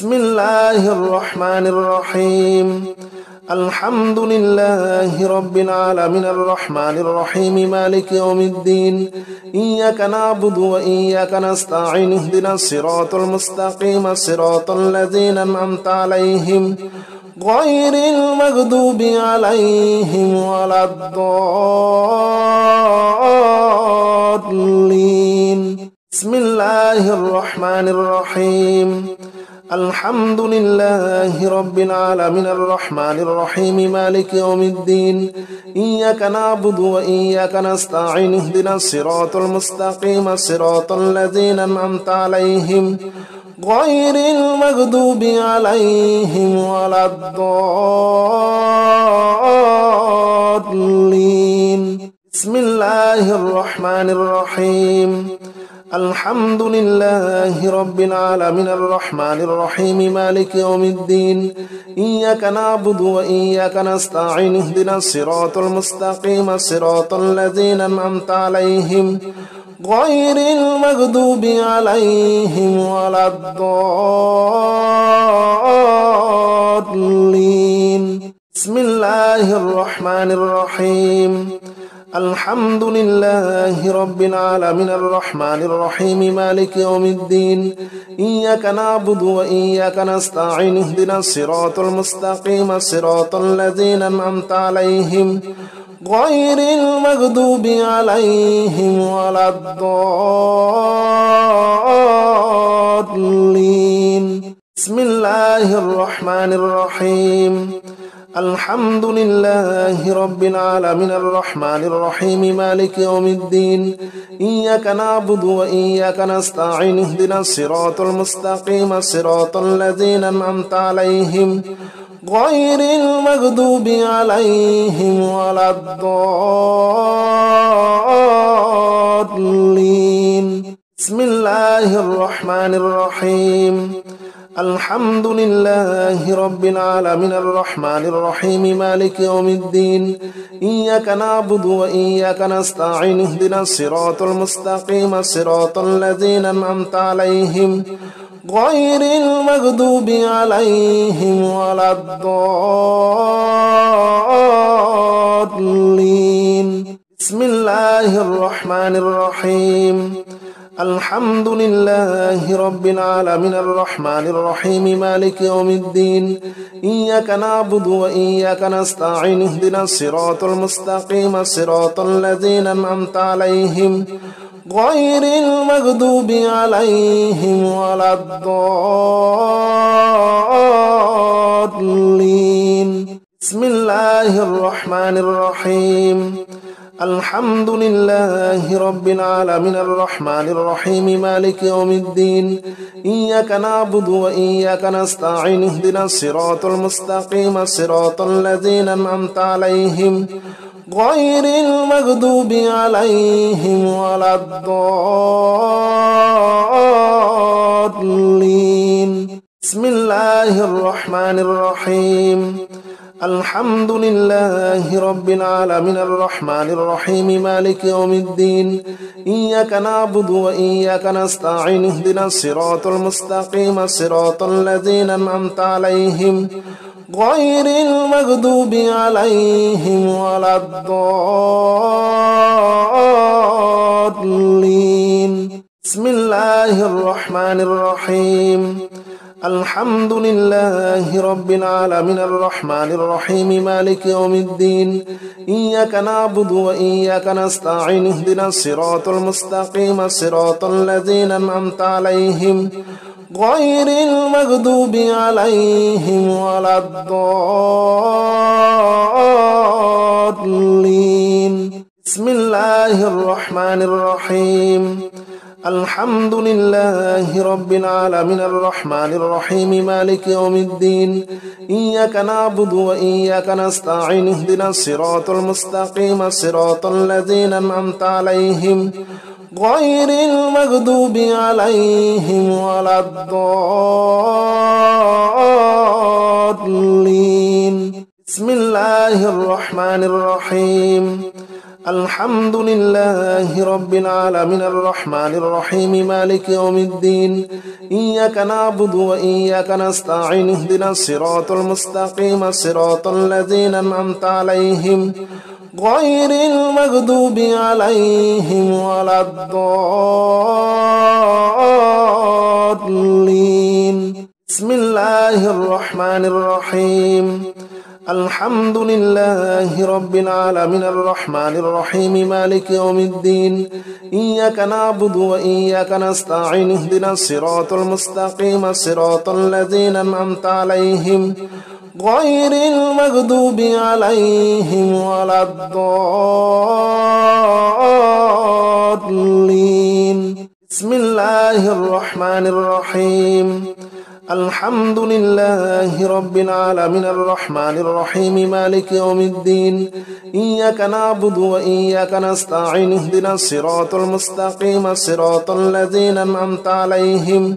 بسم الله الرحمن الرحيم الحمد لله رب العالمين الرحمن الرحيم مالك يوم الدين إياك نعبد وإياك نستعين اهدنا الصراط المستقيم صراط الذين أنعمت عليهم غير المغضوب عليهم ولا الضالين بسم الله الرحمن الرحيم الحمد لله رب العالمين الرحمن الرحيم مالك يوم الدين إياك نعبد وإياك نستعين اهدنا الصراط المستقيم صراط الذين أنعمت عليهم غير المغضوب عليهم ولا الضالين بسم الله الرحمن الرحيم الحمد لله رب العالمين الرحمن الرحيم مالك يوم الدين إياك نعبد وإياك نستعين اهدنا الصراط المستقيم صراط الذين أنعمت عليهم غير المغضوب عليهم ولا الضالين بسم الله الرحمن الرحيم الحمد لله رب العالمين الرحمن الرحيم مالك يوم الدين إياك نعبد وإياك نستعين اهدنا الصراط المستقيم صراط الذين أنعمت عليهم غير المغضوب عليهم ولا الضالين بسم الله الرحمن الرحيم الحمد لله رب العالمين الرحمن الرحيم مالك يوم الدين إياك نعبد وإياك نستعين اهدنا الصراط المستقيم صراط الذين أنعمت عليهم غير المغضوب عليهم ولا الضالين بسم الله الرحمن الرحيم الحمد لله رب العالمين الرحمن الرحيم مالك يوم الدين إياك نعبد وإياك نستعين اهدنا الصراط المستقيم صراط الذين أنعمت عليهم غير المغضوب عليهم ولا الضالين بسم الله الرحمن الرحيم الحمد لله رب العالمين الرحمن الرحيم مالك يوم الدين إياك نعبد وإياك نستعين اهدنا الصراط المستقيم صراط الذين أنعمت عليهم غير المغضوب عليهم ولا الضالين بسم الله الرحمن الرحيم الحمد لله رب العالمين الرحمن الرحيم مالك يوم الدين إياك نعبد وإياك نستعين اهدنا الصراط المستقيم صراط الذين أنعمت عليهم غير المغضوب عليهم ولا الضالين بسم الله الرحمن الرحيم الحمد لله رب العالمين الرحمن الرحيم مالك يوم الدين إياك نعبد وإياك نستعين اهدنا الصراط المستقيم صراط الذين أنعمت عليهم غير المغضوب عليهم ولا الضالين بسم الله الرحمن الرحيم الحمد لله رب العالمين الرحمن الرحيم مالك يوم الدين إياك نعبد وإياك نستعين اهدنا الصراط المستقيم صراط الذين أنعمت عليهم غير المغضوب عليهم ولا الضالين بسم الله الرحمن الرحيم الحمد لله رب العالمين الرحمن الرحيم مالك يوم الدين إياك نعبد وإياك نستعين اهدنا الصراط المستقيم صراط الذين أنعمت عليهم غير المغضوب عليهم ولا الضالين بسم الله الرحمن الرحيم الحمد لله رب العالمين الرحمن الرحيم مالك يوم الدين إياك نعبد وإياك نستعين اهدنا الصراط المستقيم صراط الذين أنعمت عليهم غير المغضوب عليهم ولا الضالين بسم الله الرحمن الرحيم الحمد لله رب العالمين الرحمن الرحيم مالك يوم الدين إياك نعبد وإياك نستعين اهدنا الصراط المستقيم صراط الذين أنعمت عليهم غير المغضوب عليهم ولا الضالين بسم الله الرحمن الرحيم الحمد لله رب العالمين الرحمن الرحيم مالك يوم الدين إياك نعبد وإياك نستعين اهدنا الصراط المستقيم صراط الذين أنعمت عليهم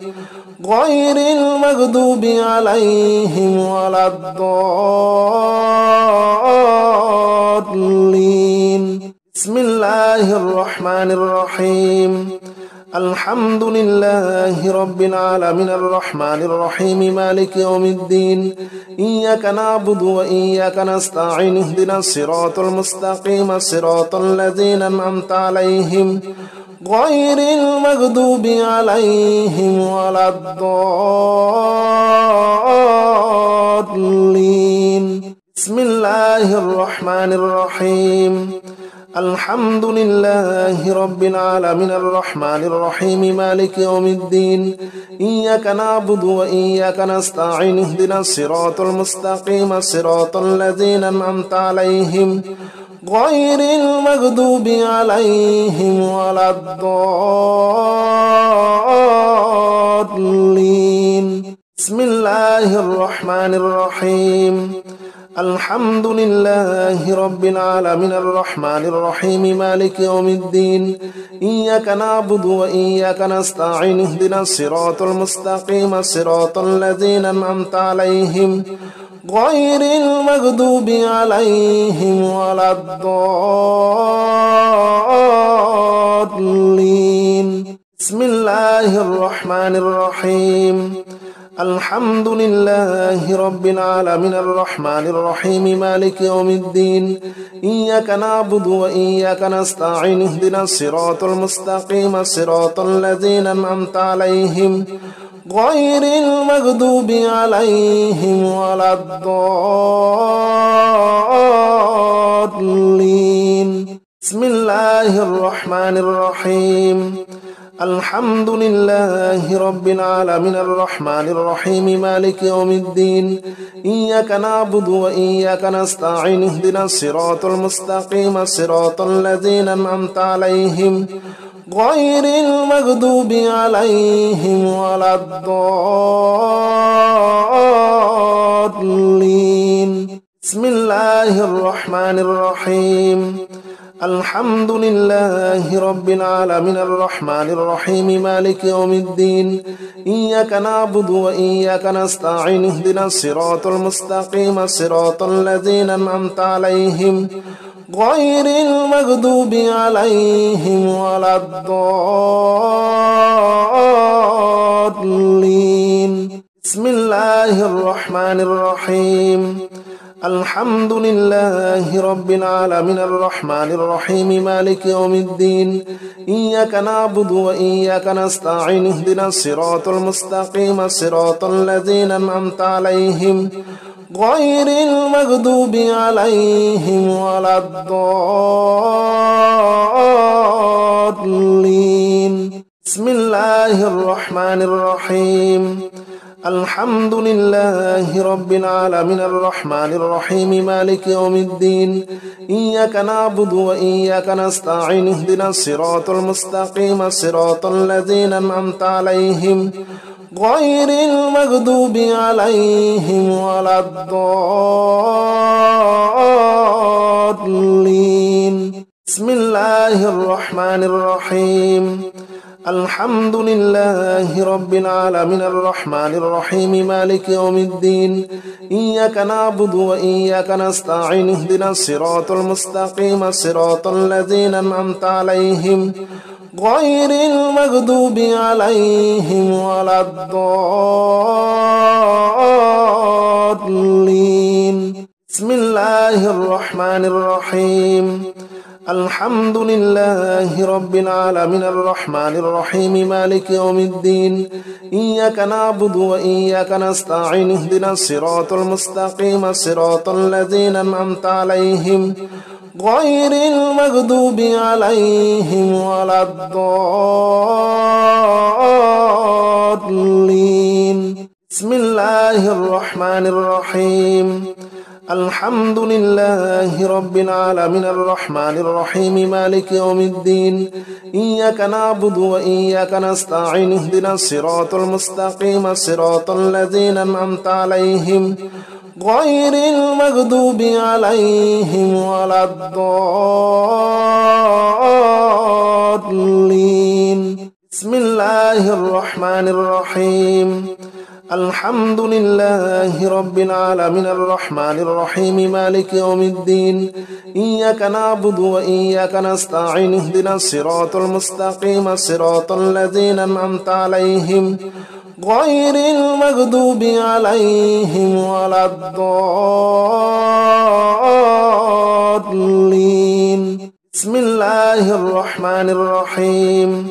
غير المغضوب عليهم ولا الضالين بسم الله الرحمن الرحيم الحمد لله رب العالمين الرحمن الرحيم مالك يوم الدين إياك نعبد وإياك نستعين اهدنا الصراط المستقيم صراط الذين أنعمت عليهم غير المغضوب عليهم ولا الضالين بسم الله الرحمن الرحيم الحمد لله رب العالمين الرحمن الرحيم مالك يوم الدين إياك نعبد وإياك نستعين اهدنا الصراط المستقيم صراط الذين أنعمت عليهم غير المغضوب عليهم ولا الضالين بسم الله الرحمن الرحيم الحمد لله رب العالمين الرحمن الرحيم مالك يوم الدين إياك نعبد وإياك نستعين اهدنا الصراط المستقيم صراط الذين أنعمت عليهم غير المغضوب عليهم ولا الضالين بسم الله الرحمن الرحيم الحمد لله رب العالمين الرحمن الرحيم مالك يوم الدين إياك نعبد وإياك نستعين اهدنا الصراط المستقيم صراط الذين أنعمت عليهم غير المغضوب عليهم ولا الضالين بسم الله الرحمن الرحيم الحمد لله رب العالمين الرحمن الرحيم مالك يوم الدين إياك نعبد وإياك نستعين اهدنا الصراط المستقيم صراط الذين أنعمت عليهم غير المغضوب عليهم ولا الضالين بسم الله الرحمن الرحيم الحمد لله رب العالمين الرحمن الرحيم مالك يوم الدين إياك نعبد وإياك نستعين اهدنا الصراط المستقيم صراط الذين أنعمت عليهم غير المغضوب عليهم ولا الضالين بسم الله الرحمن الرحيم الحمد لله رب العالمين الرحمن الرحيم مالك يوم الدين إياك نعبد وإياك نستعين اهدنا الصراط المستقيم صراط الذين أنعمت عليهم غير المغضوب عليهم ولا الضالين بسم الله الرحمن الرحيم الحمد لله رب العالمين الرحمن الرحيم مالك يوم الدين إياك نعبد وإياك نستعين اهدنا الصراط المستقيم صراط الذين أنعمت عليهم غير المغضوب عليهم ولا الضالين بسم الله الرحمن الرحيم الحمد لله رب العالمين الرحمن الرحيم مالك يوم الدين إياك نعبد وإياك نستعين اهدنا الصراط المستقيم صراط الذين أنعمت عليهم غير المغضوب عليهم ولا الضالين بسم الله الرحمن الرحيم الحمد لله رب العالمين الرحمن الرحيم مالك يوم الدين إياك نعبد وإياك نستعين اهدنا الصراط المستقيم صراط الذين أنعمت عليهم غير المغضوب عليهم ولا الضالين بسم الله الرحمن الرحيم الحمد لله رب العالمين الرحمن الرحيم مالك يوم الدين إياك نعبد وإياك نستعين اهدنا الصراط المستقيم صراط الذين أنعمت عليهم غير المغضوب عليهم ولا الضالين بسم الله الرحمن الرحيم الحمد لله رب العالمين الرحمن الرحيم مالك يوم الدين إياك نعبد وإياك نستعين اهدنا الصراط المستقيم صراط الذين أنعمت عليهم غير المغضوب عليهم ولا الضالين بسم الله الرحمن الرحيم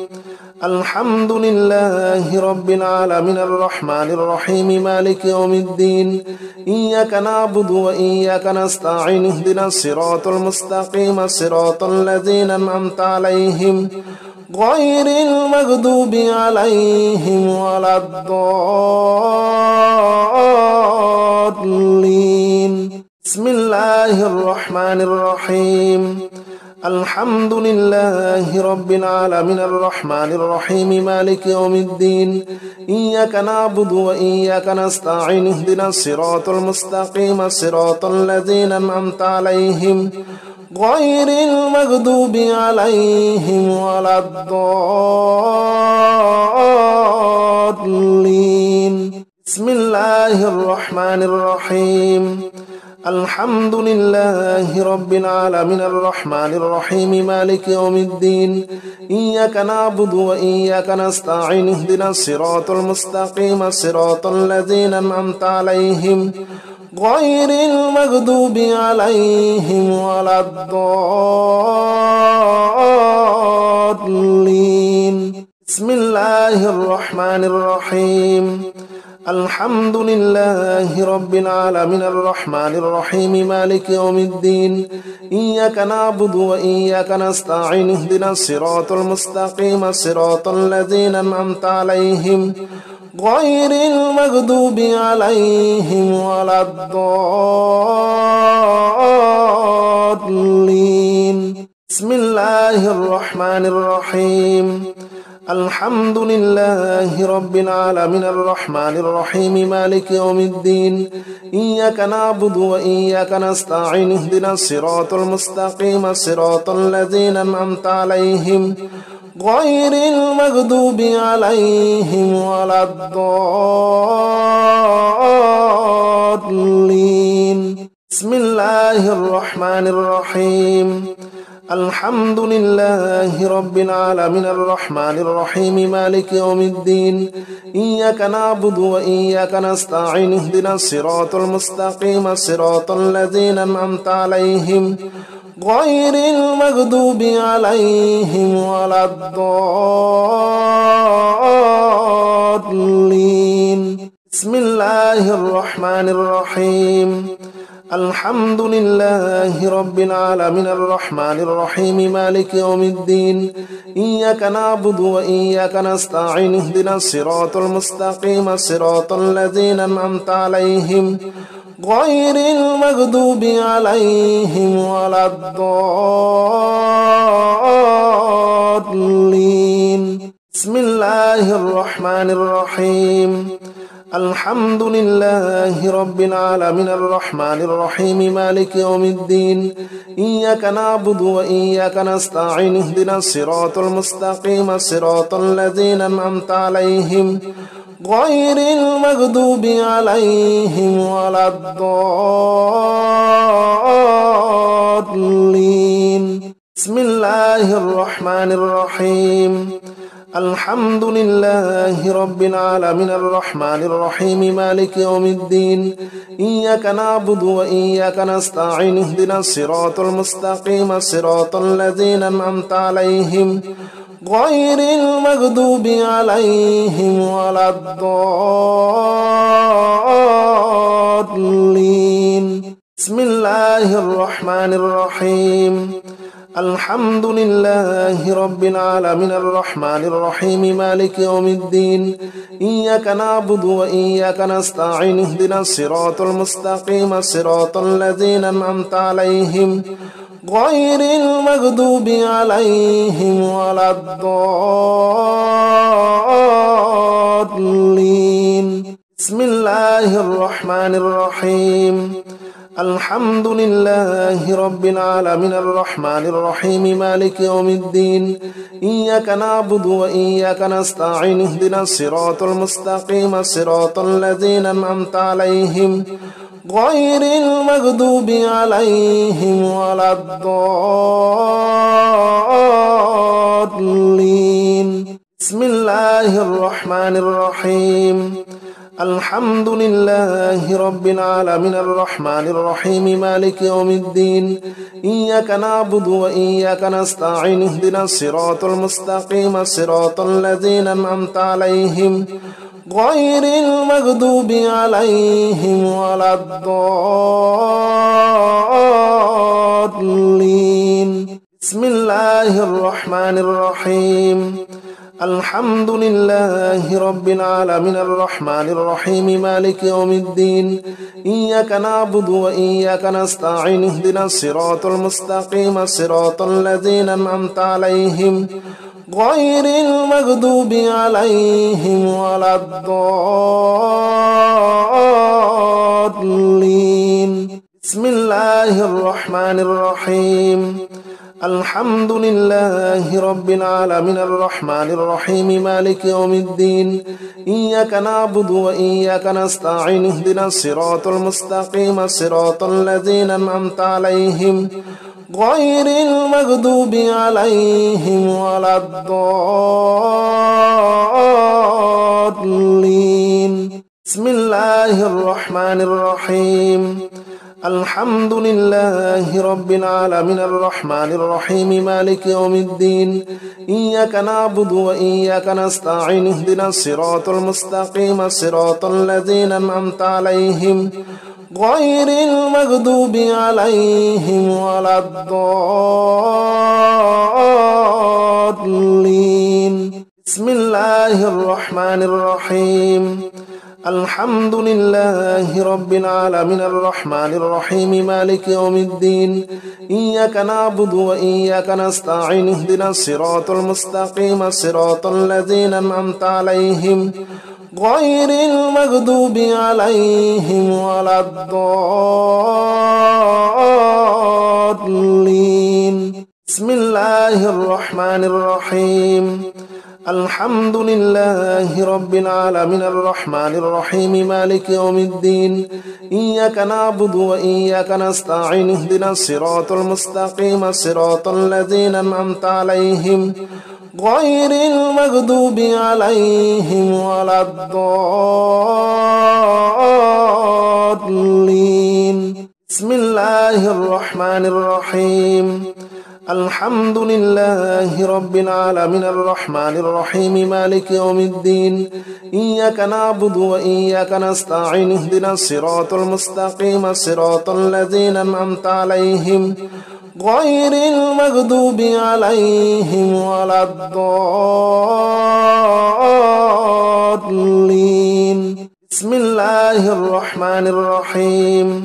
الحمد لله رب العالمين الرحمن الرحيم مالك يوم الدين إياك نعبد وإياك نستعين اهدنا الصراط المستقيم صراط الذين أنعمت عليهم غير المغضوب عليهم ولا الضالين بسم الله الرحمن الرحيم الحمد لله رب العالمين الرحمن الرحيم مالك يوم الدين إياك نعبد وإياك نستعين اهدنا الصراط المستقيم صراط الذين أنعمت عليهم غير المغضوب عليهم ولا الضالين بسم الله الرحمن الرحيم الحمد لله رب العالمين الرحمن الرحيم مالك يوم الدين إياك نعبد وإياك نستعين اهدنا الصراط المستقيم صراط الذين أنعمت عليهم غير المغضوب عليهم ولا الضالين بسم الله الرحمن الرحيم الحمد لله رب العالمين الرحمن الرحيم مالك يوم الدين إياك نعبد وإياك نستعين اهدنا الصراط المستقيم صراط الذين أنعمت عليهم غير المغضوب عليهم ولا الضالين بسم الله الرحمن الرحيم الحمد لله رب العالمين الرحمن الرحيم مالك يوم الدين إياك نعبد وإياك نستعين اهدنا الصراط المستقيم صراط الذين أنعمت عليهم غير المغضوب عليهم ولا الضالين بسم الله الرحمن الرحيم الحمد لله رب العالمين الرحمن الرحيم مالك يوم الدين إياك نعبد وإياك نستعين اهدنا الصراط المستقيم صراط الذين أنعمت عليهم غير المغضوب عليهم ولا الضالين بسم الله الرحمن الرحيم الحمد لله رب العالمين الرحمن الرحيم مالك يوم الدين إياك نعبد وإياك نستعين اهدنا الصراط المستقيم صراط الذين أنعمت عليهم غير المغضوب عليهم ولا الضالين بسم الله الرحمن الرحيم الحمد لله رب العالمين الرحمن الرحيم مالك يوم الدين إياك نعبد وإياك نستعين اهدنا الصراط المستقيم صراط الذين أنعمت عليهم غير المغضوب عليهم ولا الضالين بسم الله الرحمن الرحيم الحمد لله رب العالمين الرحمن الرحيم مالك يوم الدين إياك نعبد وإياك نستعين اهدنا الصراط المستقيم صراط الذين أنعمت عليهم غير المغضوب عليهم ولا الضالين بسم الله الرحمن الرحيم الحمد لله رب العالمين الرحمن الرحيم مالك يوم الدين إياك نعبد وإياك نستعين اهدنا الصراط المستقيم صراط الذين أنعمت عليهم غير المغضوب عليهم ولا الضالين بسم الله الرحمن الرحيم الحمد لله رب العالمين الرحمن الرحيم مالك يوم الدين إياك نعبد وإياك نستعين اهدنا الصراط المستقيم صراط الذين أنعمت عليهم غير المغضوب عليهم ولا الضالين بسم الله الرحمن الرحيم الحمد لله رب العالمين الرحمن الرحيم مالك يوم الدين إياك نعبد وإياك نستعين اهدنا الصراط المستقيم صراط الذين أنعمت عليهم غير المغضوب عليهم ولا الضالين بسم الله الرحمن الرحيم الحمد لله رب العالمين الرحمن الرحيم مالك يوم الدين إياك نعبد وإياك نستعين اهدنا الصراط المستقيم صراط الذين أنعمت عليهم غير المغضوب عليهم ولا الضالين بسم الله الرحمن الرحيم الحمد لله رب العالمين الرحمن الرحيم مالك يوم الدين إياك نعبد وإياك نستعين اهدنا الصراط المستقيم صراط الذين أنعمت عليهم غير المغضوب عليهم ولا الضالين بسم الله الرحمن الرحيم الحمد لله رب العالمين الرحمن الرحيم مالك يوم الدين إياك نعبد وإياك نستعين اهدنا الصراط المستقيم صراط الذين أنعمت عليهم غير المغضوب عليهم ولا الضالين بسم الله الرحمن الرحيم الحمد لله رب العالمين الرحمن الرحيم مالك يوم الدين إياك نعبد وإياك نستعين اهدنا الصراط المستقيم صراط الذين أنعمت عليهم غير المغضوب عليهم ولا الضالين بسم الله الرحمن الرحيم الحمد لله رب العالمين الرحمن الرحيم مالك يوم الدين إياك نعبد وإياك نستعين اهدنا الصراط المستقيم صراط الذين أنعمت عليهم غير المغضوب عليهم ولا الضالين بسم الله الرحمن الرحيم الحمد لله رب العالمين الرحمن الرحيم مالك يوم الدين إياك نعبد وإياك نستعين اهدنا الصراط المستقيم صراط الذين أنعمت عليهم غير المغضوب عليهم ولا الضالين بسم الله الرحمن الرحيم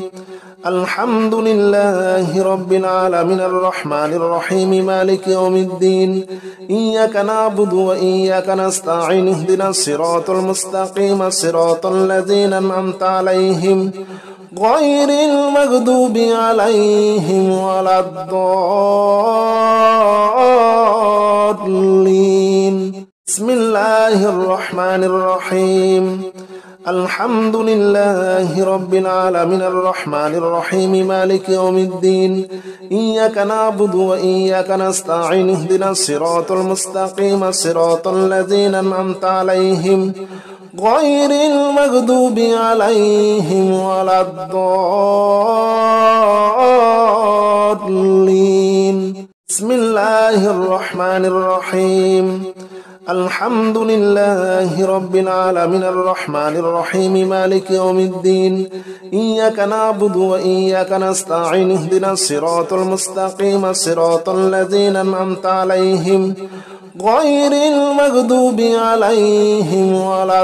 الحمد لله رب العالمين الرحمن الرحيم مالك يوم الدين إياك نعبد وإياك نستعين اهدنا الصراط المستقيم صراط الذين أنعمت عليهم غير المغضوب عليهم ولا الضالين بسم الله الرحمن الرحيم الحمد لله رب العالمين الرحمن الرحيم مالك يوم الدين إياك نعبد وإياك نستعين اهدنا الصراط المستقيم صراط الذين أنعمت عليهم غير المغضوب عليهم ولا الضالين بسم الله الرحمن الرحيم الحمد لله رب العالمين الرحمن الرحيم مالك يوم الدين إياك نعبد وإياك نستعين اهدنا الصراط المستقيم صراط الذين أنعمت عليهم غير المغضوب عليهم ولا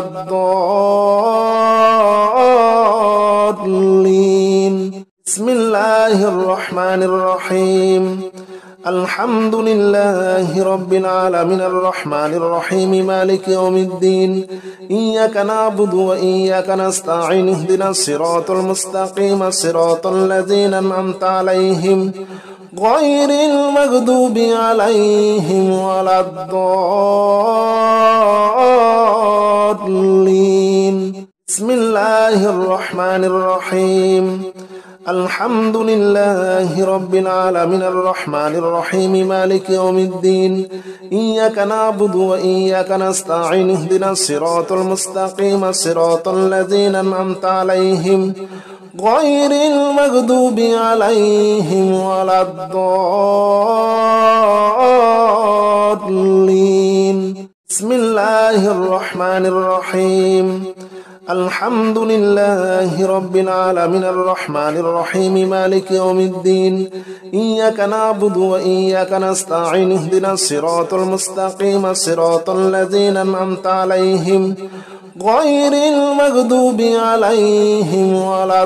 الضالين بسم الله الرحمن الرحيم الحمد لله رب العالمين الرحمن الرحيم مالك يوم الدين إياك نعبد وإياك نستعين اهدنا الصراط المستقيم صراط الذين أنعمت عليهم غير المغضوب عليهم ولا الضالين بسم الله الرحمن الرحيم الحمد لله رب العالمين الرحمن الرحيم مالك يوم الدين إياك نعبد وإياك نستعين اهدنا الصراط المستقيم صراط الذين أنعمت عليهم غير المغضوب عليهم ولا الضالين بسم الله الرحمن الرحيم الحمد لله رب العالمين الرحمن الرحيم مالك يوم الدين إياك نعبد وإياك نستعين اهدنا الصراط المستقيم صراط الذين أنعمت عليهم غير المغضوب عليهم ولا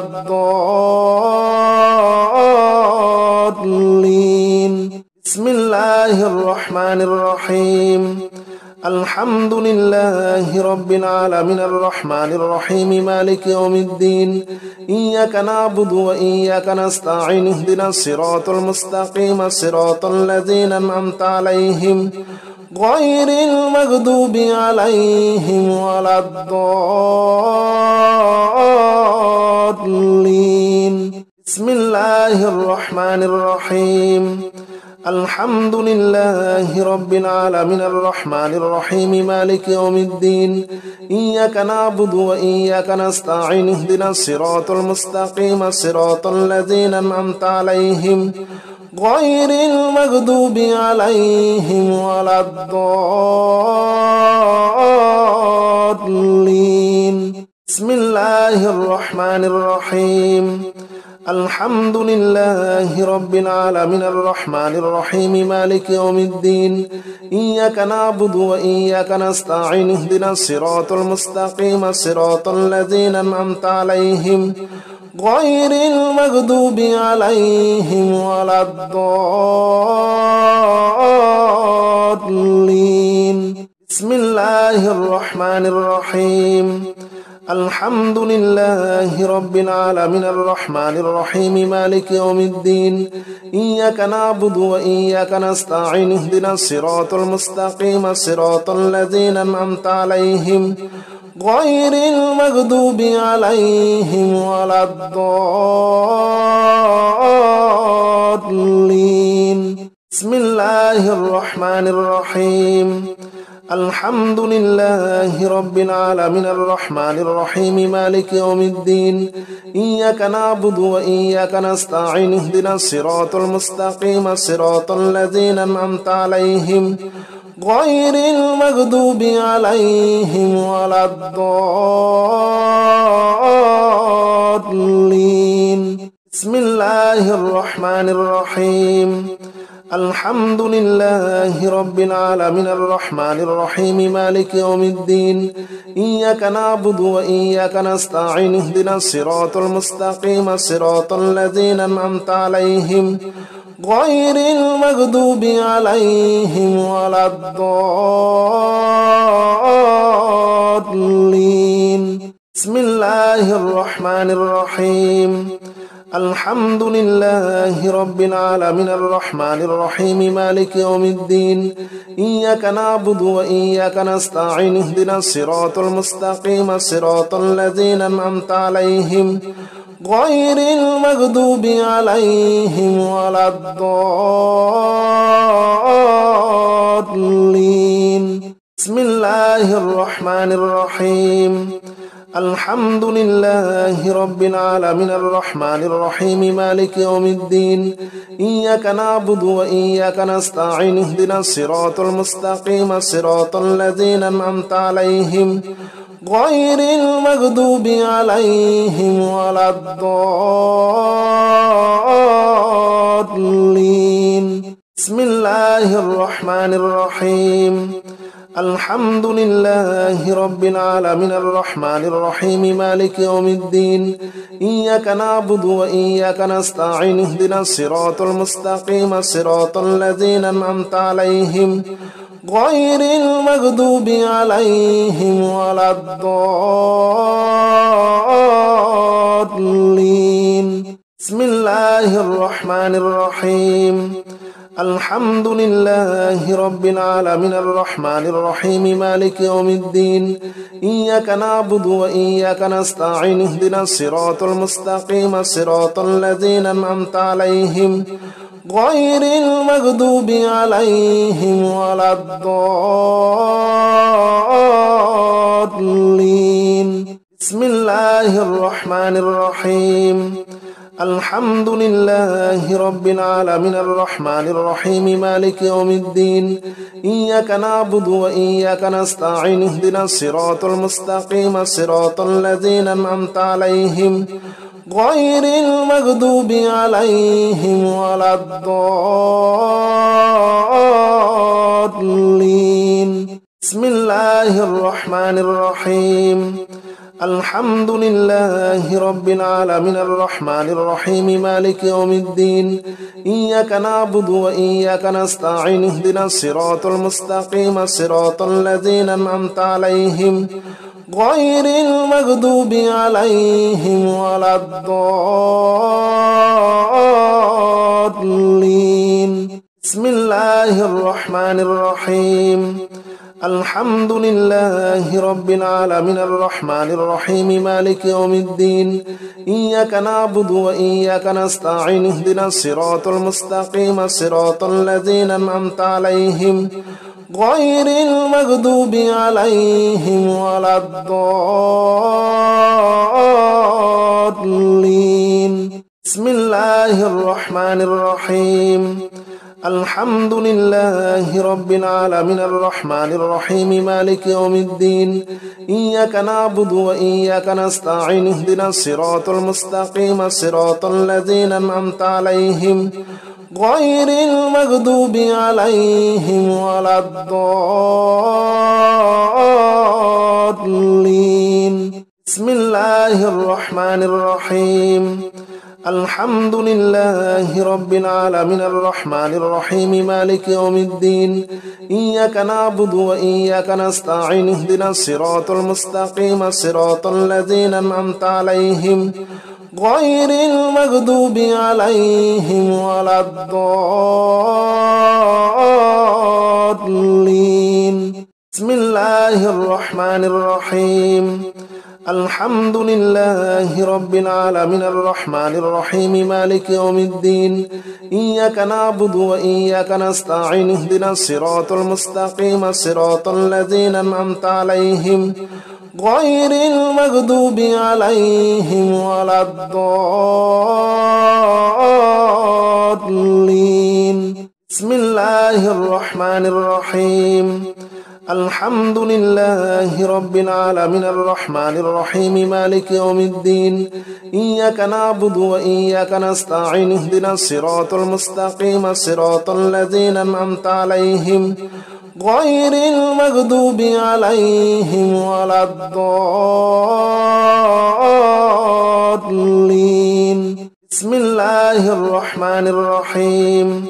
الضالين بسم الله الرحمن الرحيم الحمد لله رب العالمين الرحمن الرحيم مالك يوم الدين إياك نعبد وإياك نستعين اهدنا الصراط المستقيم صراط الذين أنعمت عليهم غير المغضوب عليهم ولا الضالين بسم الله الرحمن الرحيم الحمد لله رب العالمين الرحمن الرحيم مالك يوم الدين إياك نعبد وإياك نستعين اهدنا الصراط المستقيم صراط الذين أنعمت عليهم غير المغضوب عليهم ولا الضالين بسم الله الرحمن الرحيم الحمد لله رب العالمين الرحمن الرحيم مالك يوم الدين إياك نعبد وإياك نستعين اهدنا الصراط المستقيم صراط الذين أنعمت عليهم غير المغضوب عليهم ولا الضالين بسم الله الرحمن الرحيم الحمد لله رب العالمين الرحمن الرحيم مالك يوم الدين إياك نعبد وإياك نستعين اهدنا الصراط المستقيم صراط الذين أنعمت عليهم غير المغضوب عليهم ولا الضالين بسم الله الرحمن الرحيم الحمد لله رب العالمين الرحمن الرحيم مالك يوم الدين إياك نعبد وإياك نستعين اهدنا الصراط المستقيم صراط الذين أنعمت عليهم غير المغضوب عليهم ولا الضالين بسم الله الرحمن الرحيم الحمد لله رب العالمين الرحمن الرحيم مالك يوم الدين إياك نعبد وإياك نستعين اهدنا الصراط المستقيم صراط الذين أنعمت عليهم غير المغضوب عليهم ولا الضالين بسم الله الرحمن الرحيم الحمد لله رب العالمين الرحمن الرحيم مالك يوم الدين إياك نعبد وإياك نستعين اهدنا الصراط المستقيم صراط الذين أنعمت عليهم غير المغضوب عليهم ولا الضالين بسم الله الرحمن الرحيم الحمد لله رب العالمين الرحمن الرحيم مالك يوم الدين إياك نعبد وإياك نستعين اهدنا الصراط المستقيم صراط الذين أنعمت عليهم غير المغضوب عليهم ولا الضالين بسم الله الرحمن الرحيم الحمد لله رب العالمين الرحمن الرحيم مالك يوم الدين إياك نعبد وإياك نستعين اهدنا الصراط المستقيم صراط الذين أنعمت عليهم غير المغضوب عليهم ولا الضالين بسم الله الرحمن الرحيم الحمد لله رب العالمين الرحمن الرحيم مالك يوم الدين إياك نعبد وإياك نستعين اهدنا الصراط المستقيم صراط الذين أنعمت عليهم غير المغضوب عليهم ولا الضالين بسم الله الرحمن الرحيم الحمد لله رب العالمين الرحمن الرحيم مالك يوم الدين إياك نعبد وإياك نستعين اهدنا الصراط المستقيم صراط الذين أنعمت عليهم غير المغضوب عليهم ولا الضالين بسم الله الرحمن الرحيم الحمد لله رب العالمين الرحمن الرحيم مالك يوم الدين إياك نعبد وإياك نستعين اهدنا الصراط المستقيم صراط الذين أنعمت عليهم غير المغضوب عليهم ولا الضالين بسم الله الرحمن الرحيم الحمد لله رب العالمين الرحمن الرحيم مالك يوم الدين إياك نعبد وإياك نستعين اهدنا الصراط المستقيم صراط الذين أنعمت عليهم غير المغضوب عليهم ولا الضالين بسم الله الرحمن الرحيم الحمد لله رب العالمين الرحمن الرحيم مالك يوم الدين إياك نعبد وإياك نستعين اهدنا الصراط المستقيم صراط الذين أنعمت عليهم غير المغضوب عليهم ولا الضالين بسم الله الرحمن الرحيم الحمد لله رب العالمين الرحمن الرحيم مالك يوم الدين إياك نعبد وإياك نستعين اهدنا الصراط المستقيم صراط الذين أنعمت عليهم غير المغضوب عليهم ولا الضالين بسم الله الرحمن الرحيم الحمد لله رب العالمين الرحمن الرحيم مالك يوم الدين إياك نعبد وإياك نستعين اهدنا الصراط المستقيم صراط الذين أنعمت عليهم غير المغضوب عليهم ولا الضالين بسم الله الرحمن الرحيم الحمد لله رب العالمين الرحمن الرحيم مالك يوم الدين إياك نعبد وإياك نستعين اهدنا الصراط المستقيم صراط الذين أنعمت عليهم غير المغضوب عليهم ولا الضالين بسم الله الرحمن الرحيم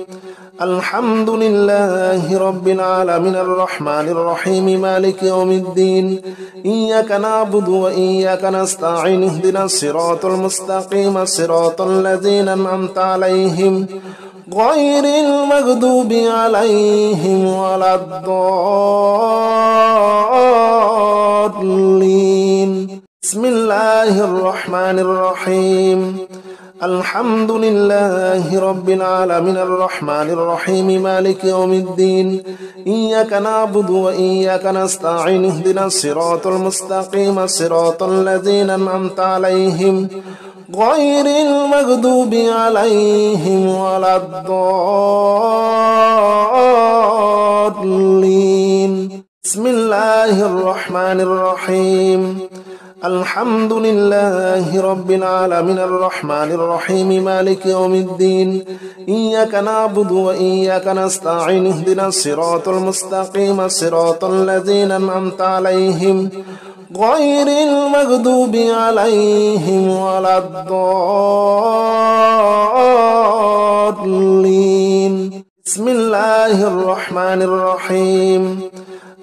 الحمد لله رب العالمين الرحمن الرحيم مالك يوم الدين إياك نعبد وإياك نستعين اهدنا الصراط المستقيم صراط الذين أنعمت عليهم غير المغضوب عليهم ولا الضالين بسم الله الرحمن الرحيم الحمد لله رب العالمين الرحمن الرحيم مالك يوم الدين إياك نعبد وإياك نستعين اهدنا الصراط المستقيم صراط الذين أنعمت عليهم غير المغضوب عليهم ولا الضالين بسم الله الرحمن الرحيم الحمد لله رب العالمين الرحمن الرحيم مالك يوم الدين إياك نعبد وإياك نستعين اهدنا الصراط المستقيم صراط الذين أنعمت عليهم غير المغضوب عليهم ولا الضالين بسم الله الرحمن الرحيم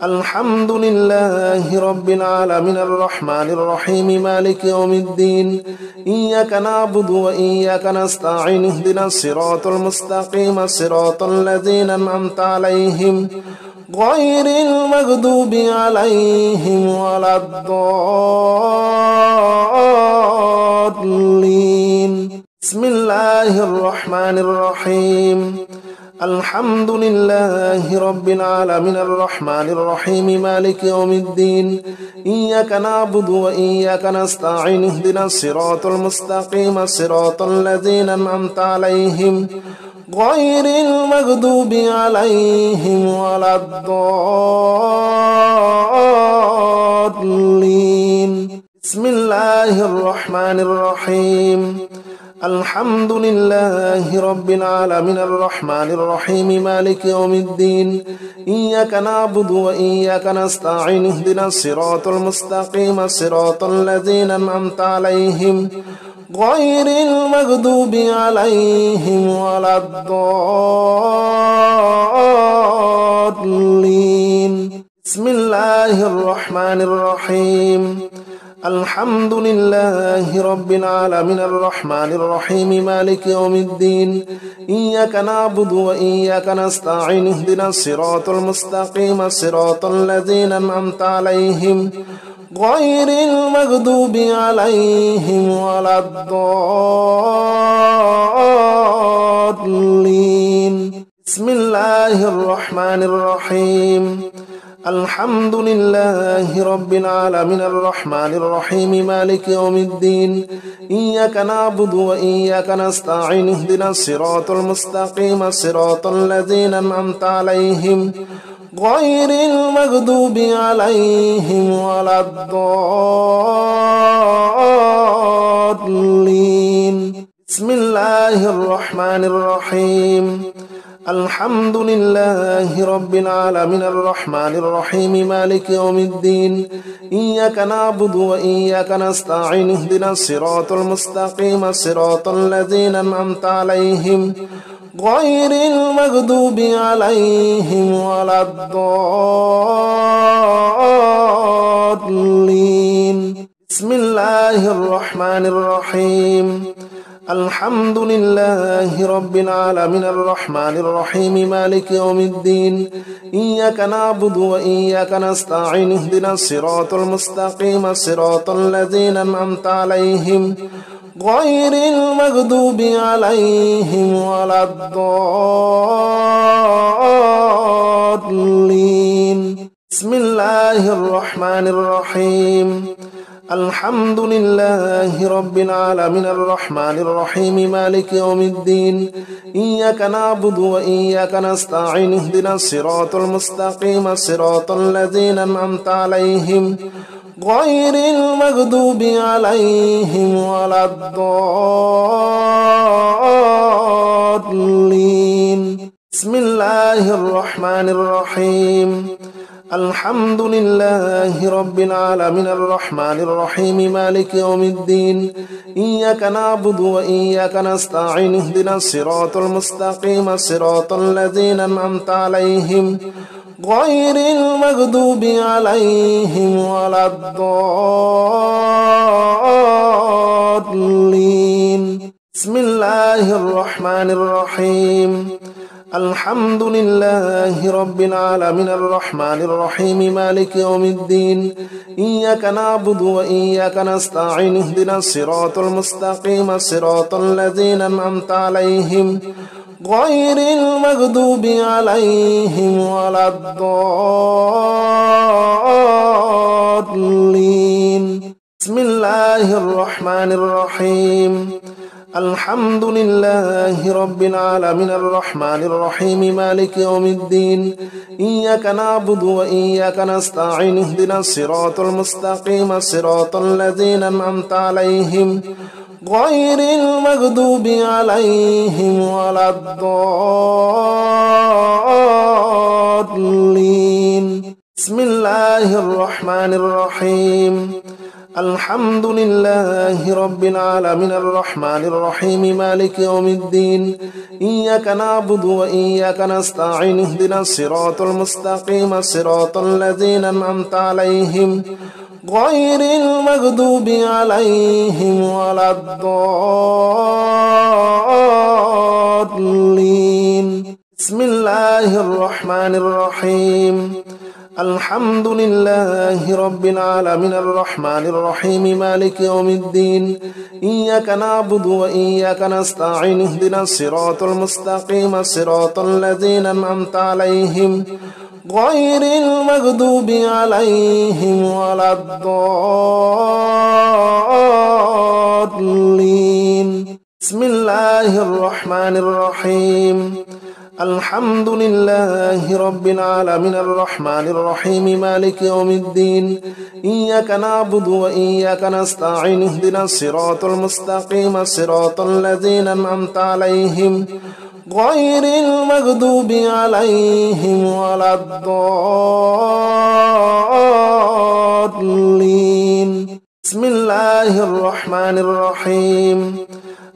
الحمد لله رب العالمين الرحمن الرحيم مالك يوم الدين إياك نعبد وإياك نستعين اهدنا الصراط المستقيم صراط الذين أنعمت عليهم غير المغضوب عليهم ولا الضالين بسم الله الرحمن الرحيم الحمد لله رب العالمين الرحمن الرحيم مالك يوم الدين إياك نعبد وإياك نستعين اهدنا الصراط المستقيم صراط الذين أنعمت عليهم غير المغضوب عليهم ولا الضالين بسم الله الرحمن الرحيم الحمد لله رب العالمين الرحمن الرحيم مالك يوم الدين إياك نعبد وإياك نستعين اهدنا الصراط المستقيم صراط الذين أنعمت عليهم غير المغضوب عليهم ولا الضالين بسم الله الرحمن الرحيم الحمد لله رب العالمين الرحمن الرحيم مالك يوم الدين إياك نعبد وإياك نستعين اهدنا الصراط المستقيم صراط الذين أنعمت عليهم غير المغضوب عليهم ولا الضالين بسم الله الرحمن الرحيم الحمد لله رب العالمين الرحمن الرحيم مالك يوم الدين إياك نعبد وإياك نستعين اهدنا الصراط المستقيم صراط الذين أنعمت عليهم غير المغضوب عليهم ولا الضالين بسم الله الرحمن الرحيم الحمد لله رب العالمين الرحمن الرحيم مالك يوم الدين إياك نعبد وإياك نستعين اهدنا الصراط المستقيم صراط الذين أنعمت عليهم غير المغضوب عليهم ولا الضالين بسم الله الرحمن الرحيم الحمد لله رب العالمين الرحمن الرحيم مالك يوم الدين إياك نعبد وإياك نستعين اهدنا الصراط المستقيم صراط الذين أنعمت عليهم غير المغضوب عليهم ولا الضالين بسم الله الرحمن الرحيم الحمد لله رب العالمين الرحمن الرحيم مالك يوم الدين إياك نعبد وإياك نستعين اهدنا الصراط المستقيم صراط الذين أنعمت عليهم غير المغضوب عليهم ولا الضالين بسم الله الرحمن الرحيم الحمد لله رب العالمين الرحمن الرحيم مالك يوم الدين إياك نعبد وإياك نستعين اهدنا الصراط المستقيم صراط الذين أنعمت عليهم غير المغضوب عليهم ولا الضالين بسم الله الرحمن الرحيم الحمد لله رب العالمين الرحمن الرحيم مالك يوم الدين إياك نعبد وإياك نستعين اهدنا الصراط المستقيم صراط الذين أنعمت عليهم غير المغضوب عليهم ولا الضالين بسم الله الرحمن الرحيم الحمد لله رب العالمين الرحمن الرحيم مالك يوم الدين إياك نعبد وإياك نستعين اهدنا الصراط المستقيم صراط الذين أنعمت عليهم غير المغضوب عليهم ولا الضالين بسم الله الرحمن الرحيم الحمد لله رب العالمين الرحمن الرحيم مالك يوم الدين إياك نعبد وإياك نستعين اهدنا الصراط المستقيم صراط الذين أنعمت عليهم غير المغضوب عليهم ولا الضالين بسم الله الرحمن الرحيم الحمد لله رب العالمين الرحمن الرحيم مالك يوم الدين إياك نعبد وإياك نستعين اهدنا الصراط المستقيم صراط الذين أنعمت عليهم غير المغضوب عليهم ولا الضالين بسم الله الرحمن الرحيم الحمد لله رب العالمين الرحمن الرحيم مالك يوم الدين إياك نعبد وإياك نستعين اهدنا الصراط المستقيم صراط الذين أنعمت عليهم غير المغضوب عليهم ولا الضالين بسم الله الرحمن الرحيم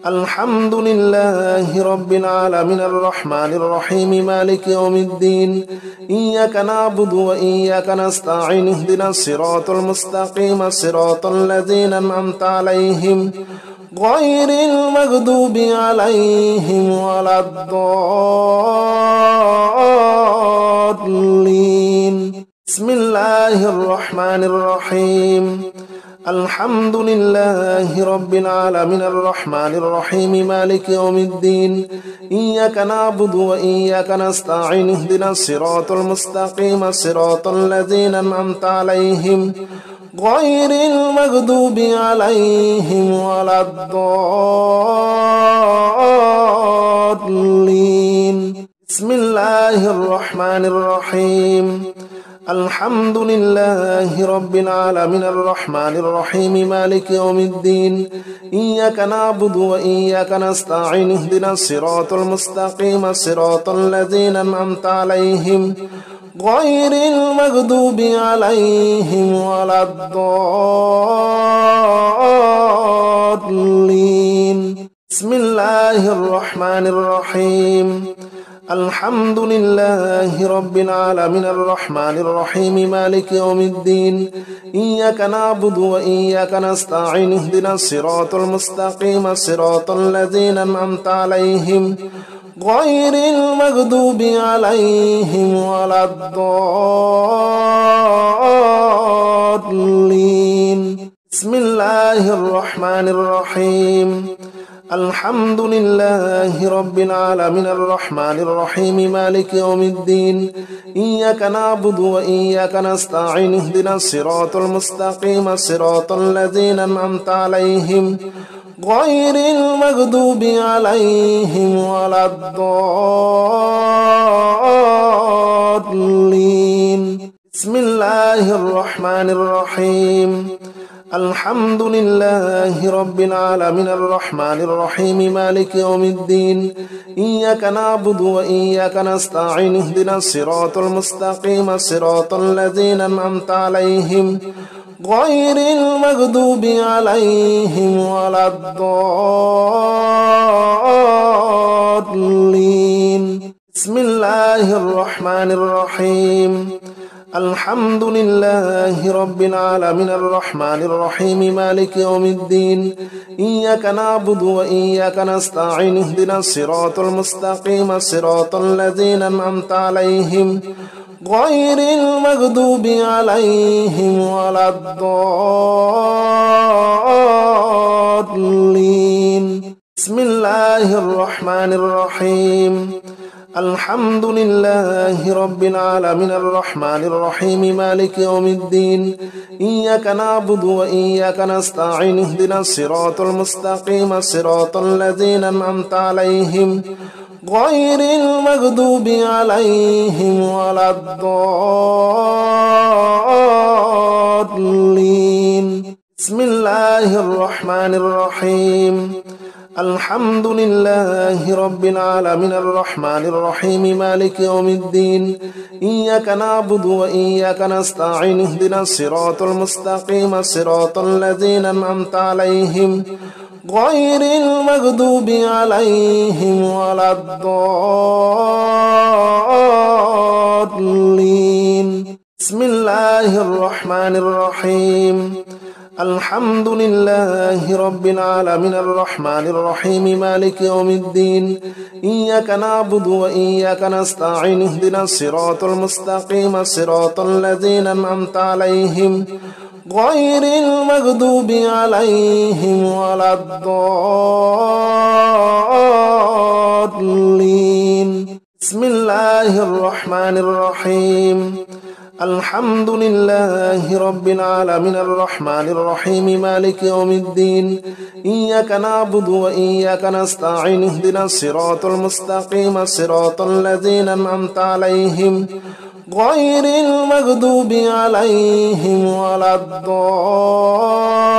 الحمد لله رب العالمين الرحمن الرحيم مالك يوم الدين إياك نعبد وإياك نستعين اهدنا الصراط المستقيم صراط الذين أنعمت عليهم غير المغضوب عليهم ولا الضالين بسم الله الرحمن الرحيم الحمد لله رب العالمين الرحمن الرحيم مالك يوم الدين إياك نعبد وإياك نستعين اهدنا الصراط المستقيم صراط الذين أنعمت عليهم غير المغضوب عليهم ولا الضالين بسم الله الرحمن الرحيم الحمد لله رب العالمين الرحمن الرحيم مالك يوم الدين إياك نعبد وإياك نستعين اهدنا الصراط المستقيم صراط الذين أنعمت عليهم غير المغضوب عليهم ولا الضالين بسم الله الرحمن الرحيم الحمد لله رب العالمين الرحمن الرحيم مالك يوم الدين إياك نعبد وإياك نستعين اهدنا الصراط المستقيم صراط الذين أنعمت عليهم غير المغضوب عليهم ولا الضالين بسم الله الرحمن الرحيم الحمد لله رب العالمين الرحمن الرحيم مالك يوم الدين إياك نعبد وإياك نستعين اهدنا الصراط المستقيم صراط الذين أنعمت عليهم غير المغضوب عليهم ولا الضالين بسم الله الرحمن الرحيم الحمد لله رب العالمين الرحمن الرحيم مالك يوم الدين إياك نعبد وإياك نستعين اهدنا الصراط المستقيم صراط الذين أنعمت عليهم غير المغضوب عليهم ولا الضالين بسم الله الرحمن الرحيم الحمد لله رب العالمين الرحمن الرحيم مالك يوم الدين إياك نعبد وإياك نستعين اهدنا الصراط المستقيم صراط الذين أنعمت عليهم غير المغضوب عليهم ولا الضالين بسم الله الرحمن الرحيم الحمد لله رب العالمين الرحمن الرحيم مالك يوم الدين إياك نعبد وإياك نستعين اهدنا الصراط المستقيم صراط الذين أنعمت عليهم غير المغضوب عليهم ولا الضالين بسم الله الرحمن الرحيم الحمد لله رب العالمين الرحمن الرحيم مالك يوم الدين إياك نعبد وإياك نستعين اهدنا الصراط المستقيم صراط الذين أنعمت عليهم غير المغضوب عليهم ولا الضالين بسم الله الرحمن الرحيم الحمد لله رب العالمين الرحمن الرحيم مالك يوم الدين إياك نعبد وإياك نستعين اهدنا الصراط المستقيم صراط الذين أنعمت عليهم غير المغضوب عليهم ولا الضالين بسم الله الرحمن الرحيم الحمد لله رب العالمين الرحمن الرحيم مالك يوم الدين إياك نعبد وإياك نستعين اهدنا الصراط المستقيم صراط الذين أنعمت عليهم غير المغضوب عليهم ولا الضالين